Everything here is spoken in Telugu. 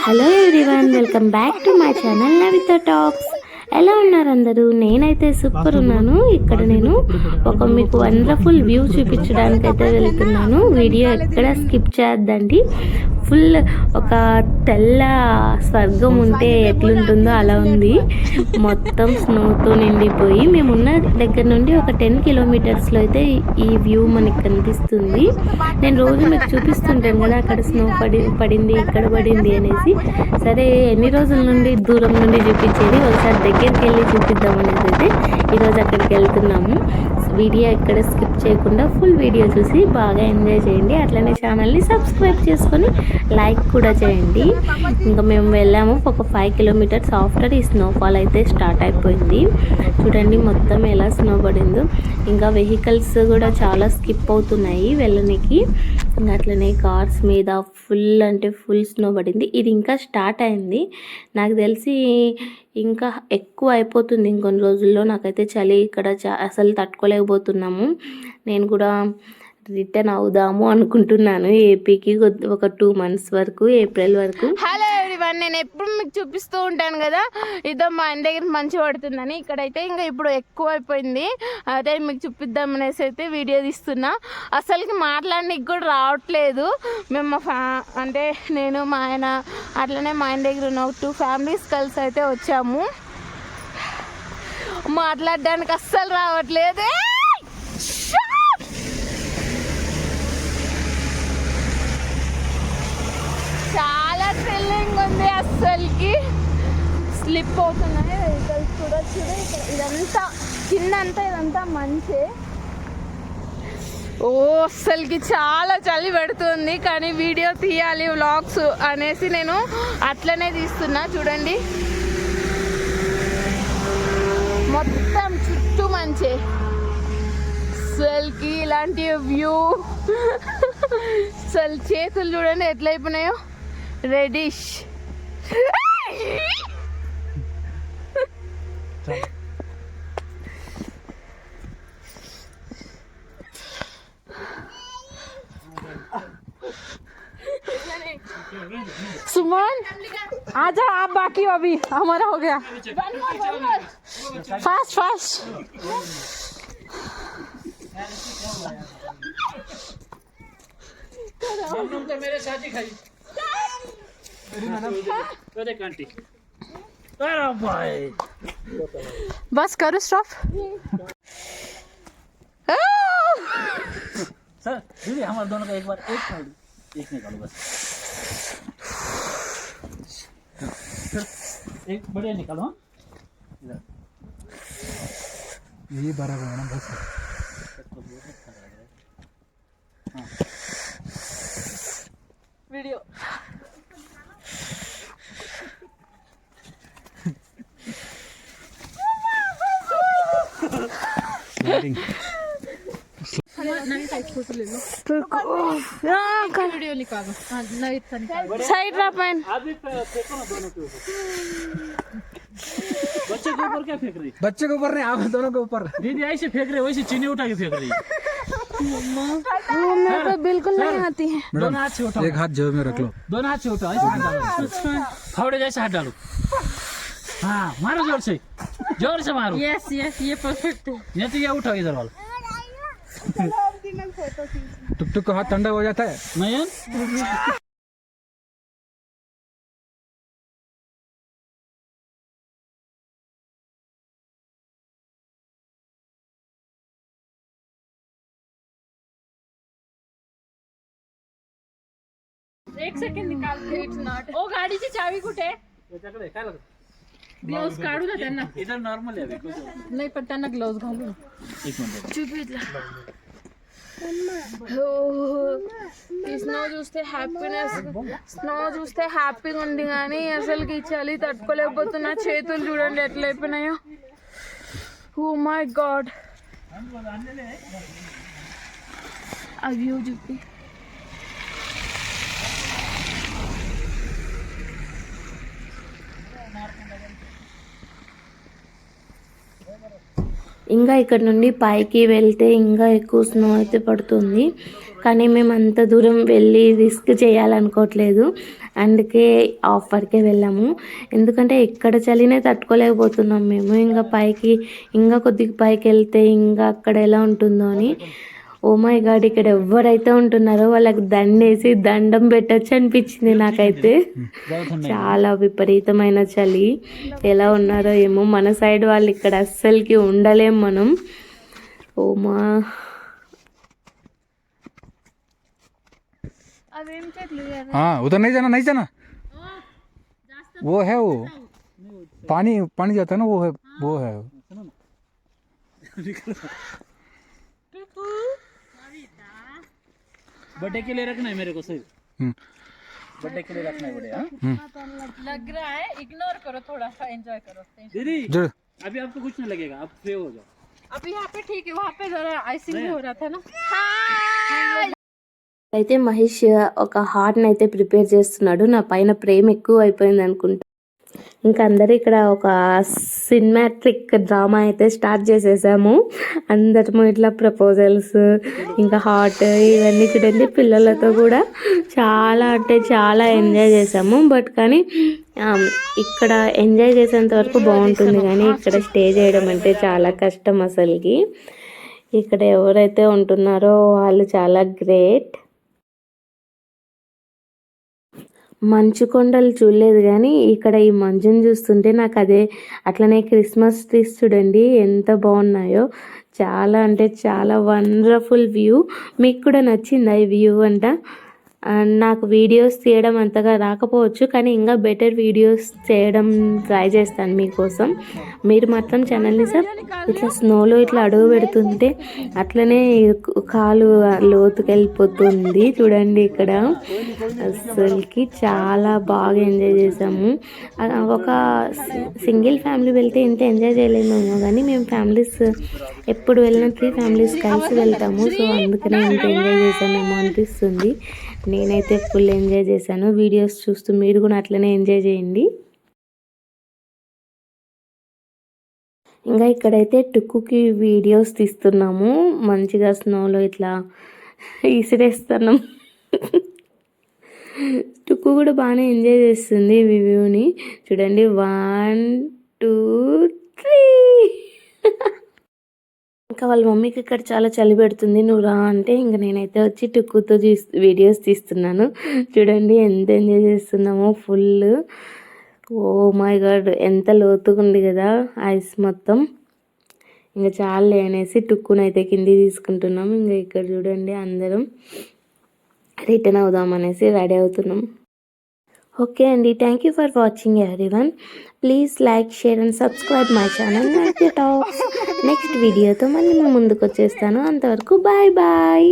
Hello everyone, welcome back to my channel Navitha talks. ఎలా ఉన్నారు అందరూ? నేనైతే సూపర్ ఉన్నాను. ఇక్కడ నేను మీకు వండర్ఫుల్ వ్యూ చూపించడానికి అయితే వెళ్తున్నాను. వీడియో ఎక్కడ స్కిప్ చేయొద్దండి. ఫుల్ ఒక తెల్ల స్వర్గం ఉంటే ఎట్లుంటుందో అలా ఉంది. మొత్తం స్నోతో నిండిపోయి మేమున్న దగ్గర నుండి ఒక 10 కిలోమీటర్స్లో అయితే ఈ వ్యూ మనకి కనిపిస్తుంది. నేను రోజు మీకు చూపిస్తుంటాను కదా, అక్కడ స్నో పడింది ఇక్కడ పడింది అనేసి. సరే, ఎన్ని రోజుల నుండి దూరం నుండి చూపించేది, ఒకసారి దగ్గరికి వెళ్ళి చూపిద్దాం అనేది అయితే ఈరోజు అక్కడికి వెళ్తున్నాము. వీడియో ఎక్కడ స్కిప్ చేయకుండా ఫుల్ వీడియో చూసి బాగా ఎంజాయ్ చేయండి. అట్లనే ఛానల్ని సబ్స్క్రైబ్ చేసుకొని లైక్ కూడా చేయండి. ఇంకా మేము వెళ్ళాము ఒక 5 కిలోమీటర్స్ ఆఫ్టర్ ఈ స్నోఫాల్ అయితే స్టార్ట్ అయిపోయింది. చూడండి మొత్తం ఎలా స్నో పడిందో. ఇంకా వెహికల్స్ కూడా చాలా స్కిప్ అవుతున్నాయి వెళ్ళనికి. ఇంకా అట్లనే కార్స్ మీద ఫుల్ అంటే ఫుల్ స్నో పడింది. ఇది ఇంకా స్టార్ట్ అయింది, నాకు తెలిసి ఇంకా ఎక్కువ అయిపోతుంది ఇంకొన్ని రోజుల్లో. నాకైతే చలి ఇక్కడ అసలు తట్టుకోలేకపోతున్నాము. నేను కూడా రిటర్న్ అవుదాము అనుకుంటున్నాను ఏపీకి ఒక 2 months వరకు, ఏప్రిల్ వరకు. హలో ఎవ్రీవన్, నేను ఎప్పుడు మీకు చూపిస్తూ ఉంటాను కదా, ఇదో మా ఇంటి దగ్గర మంచి పడుతుందని. ఇక్కడైతే ఇంకా ఇప్పుడు ఎక్కువ అయిపోయింది, అదే మీకు చూపిద్దాం అనేసి అయితే వీడియో తీస్తున్నా. అసలుకి మాట్లాడడానికి కూడా రావట్లేదు. మేము అంటే నేను మా ఆయన అట్లనే మా ఇంటి దగ్గర ఉన్న 2 families కలిసి అయితే వచ్చాము. మాట్లాడడానికి అస్సలు రావట్లేదు. చాలా థ్రిల్లింగ్ ఉంది, అస్సలకి స్లిప్ అవుతున్నాయి వెహికల్స్ కూడా. చూడ ఇదంతా కిందంతా ఇదంతా మంచి. అస్సలకి చాలా చలి పెడుతుంది, కానీ వీడియో తీయాలి వ్లాగ్స్ అనేసి నేను అట్లనే తీస్తున్నా. చూడండి మొత్తం చుట్టూ మంచి. అసలుకి ఇలాంటి వ్యూ అసలు చేతులు చూడండి ఎట్లయిపోయినాయో, రెడిష్. सुमन आजा, आप बाकी हो, अभी हमारा हो गया. Fast fast. तो मेरे साथ ही खाई बस करो स्टॉप. सर दीदी हमारे दोनों का एक बार एक निकालो बस. एक बढ़िया निकालो. ये बराबर है ना बस. हाँ वीडियो वीडियो निकालो. साइड रहा पैन. बच्चे के ऊपर क्या फेंक रही? बच्चे के ऊपर नहीं, आप दोनों के ऊपर. दीदी ऐसे फेंक रहे, वैसे चीनी उठा के फेंक रही. वो मेरे को बिल्कुल नहीं आती है. दोनों हाथ से उठाओ. एक हाथ जेब में रख लो. दोनों हाथ से उठाओ. ऐसे हाथ डालो, फावड़े जैसे हाथ डालो. हाँ मारो जोर से मारो. यस यस, ये परफेक्ट है. ये तो ये उठाओ इधर वाला. टुक टुक का हाथ ठंडा हो जाता है. नयन एक सेकंड निकाल. It's not. ओ गाडीची चावी कुठे? त्याच्याकडे काय लागत? ग्लोव्स काढू ना त्यांना. इधर नॉर्मल है अभी. नाही पण त्यांना ग्लोव्स घालू. एक मिनट చూపిట్లా. స్నో చూస్తే హ్యాపీనెస్, స్నో చూస్తే హ్యాపీగా ఉంది, కానీ అసలుకి చలి తట్టుకోలేకపోతున్నా. చేతులు చూడండి ఎట్లా అయిపోయినాయో. Oh my God. ఆ వ్యూ చూపి. ఇంకా ఇక్కడ నుండి పైకి వెళ్తే ఇంకా ఎక్కువ స్నో అయితే పడుతుంది, కానీ మేము అంత దూరం వెళ్ళి రిస్క్ చేయాలనుకోవట్లేదు. అందుకే ఆఫర్కే వెళ్ళాము. ఎందుకంటే ఎక్కడ చలినే తట్టుకోలేకపోతున్నాం మేము. ఇంకా పైకి ఇంకా కొద్దిగా పైకి వెళ్తే ఇంకా అక్కడ ఎలా ఉంటుందో అని. ఓ మై గాడ్, ఇక్కడ ఎవరైతే ఉంటున్నారో వాళ్ళకి దండేసి దండం పెట్టచ్చు అనిపించింది నాకైతే. చాలా విపరీతమైన చలి. ఎలా ఉన్నారో ఏమో, మన సైడ్ వాళ్ళు ఇక్కడ అస్సలకి ఉండలేం మనం. ఓ మా हाँ उधर नहीं जाना, नहीं जाना, वो है वो पानी पानी जाता है ना, वो है बर्थडे के लिए रखना है मेरे को सही, बर्थडे के लिए रखना है बर्थडे। लग रहा है, इग्नोर करो, थोड़ा सा एंजॉय करो। दीदी जो अभी आपको कुछ नहीं लगेगा, आप फ्री हो जाओ। अभी यहाँ पे ठीक है, वहाँ पे जरा आइसिंग हो रहा था ना। అయితే మహేష్ ఒక హార్ట్ని అయితే ప్రిపేర్ చేస్తున్నాడు. నా పైన ప్రేమ ఎక్కువ అయిపోయింది అనుకుంటా. ఇంకా అందరూ ఇక్కడ ఒక సినిమాటిక్ డ్రామా అయితే స్టార్ట్ చేసేసాము. అందరము ఇట్లా ప్రపోజల్స్, ఇంకా హార్ట్, ఇవన్నీ చూడండి. పిల్లలతో కూడా చాలా అంటే చాలా ఎంజాయ్ చేసాము. బట్ కానీ ఇక్కడ ఎంజాయ్ చేసేంత వరకు బాగుంటుంది, కానీ ఇక్కడ స్టే చేయడం అంటే చాలా కష్టం అసలుకి. ఇక్కడ ఎవరైతే ఉంటున్నారో వాళ్ళు చాలా గ్రేట్. మంచు కొండలు చూడలేదు, కానీ ఇక్కడ ఈ మంచుని చూస్తుంటే నాకు అదే, అట్లనే క్రిస్మస్ ట్రీస్ చూడండి ఎంత బాగున్నాయో. చాలా అంటే చాలా వండర్ఫుల్ వ్యూ. మీకు కూడా నచ్చిందా ఈ వ్యూ అంట? నాకు వీడియోస్ తీయడం అంతగా రాకపోవచ్చు, కానీ ఇంకా బెటర్ వీడియోస్ చేయడం ట్రై చేస్తాను మీకోసం. మీరు మాత్రం ఛానల్ని ఇట్లా స్నోలో ఇట్లా అడుగు పెడుతుంటే అట్లనే కాలు లోతుకెళ్ళిపోతుంది చూడండి. ఇక్కడ అసలుకి చాలా బాగా ఎంజాయ్ చేసాము. ఒక సింగిల్ ఫ్యామిలీ వెళ్తే ఇంత ఎంజాయ్ చేయలేమేమో, కానీ మేము ఫ్యామిలీస్ ఎప్పుడు వెళ్ళినా 3 ఫ్యామిలీస్ కలిసి వెళ్తాము. సో అందుకనే ఇంత ఎంజాయ్ చేసామేమో అనిపిస్తుంది. నేనైతే ఫుల్ ఎంజాయ్ చేశాను. వీడియోస్ చూస్తూ మీరు కూడా అట్లనే ఎంజాయ్ చేయండి. ఇంకా ఇక్కడైతే టుక్కుకి వీడియోస్ తీస్తున్నాము. మంచిగా స్నోలో ఇట్లా ఇసిరేస్తున్నాం. టుక్కు కూడా బాగానే ఎంజాయ్ చేస్తుంది ఈ వ్యూని చూడండి. 1 2 3. ఇంకా వాళ్ళ మమ్మీకి ఇక్కడ చాలా చలి పెడుతుంది, నువ్వు రా అంటే ఇంకా నేనైతే వచ్చి టుక్కుతో వీడియోస్ తీస్తున్నాను. చూడండి ఎంత ఎంజాయ్ చేస్తున్నామో ఫుల్. ఓ మై గాడ్, ఎంత లోతుగా ఉంది కదా ఐస్ మొత్తం. ఇంకా చాలు అనేసి టుక్కునైతే కింది తీసుకుంటున్నాం. ఇంకా ఇక్కడ చూడండి అందరం రిటర్న్ అవుదామనేసి రెడీ అవుతున్నాం. ఓకే అండి, thank you for watching everyone. Please like, share and subscribe my channel like talks. Next వీడియోతో మళ్ళీ మేము ముందుకు వచ్చేస్తాను. అంతవరకు బాయ్ బాయ్.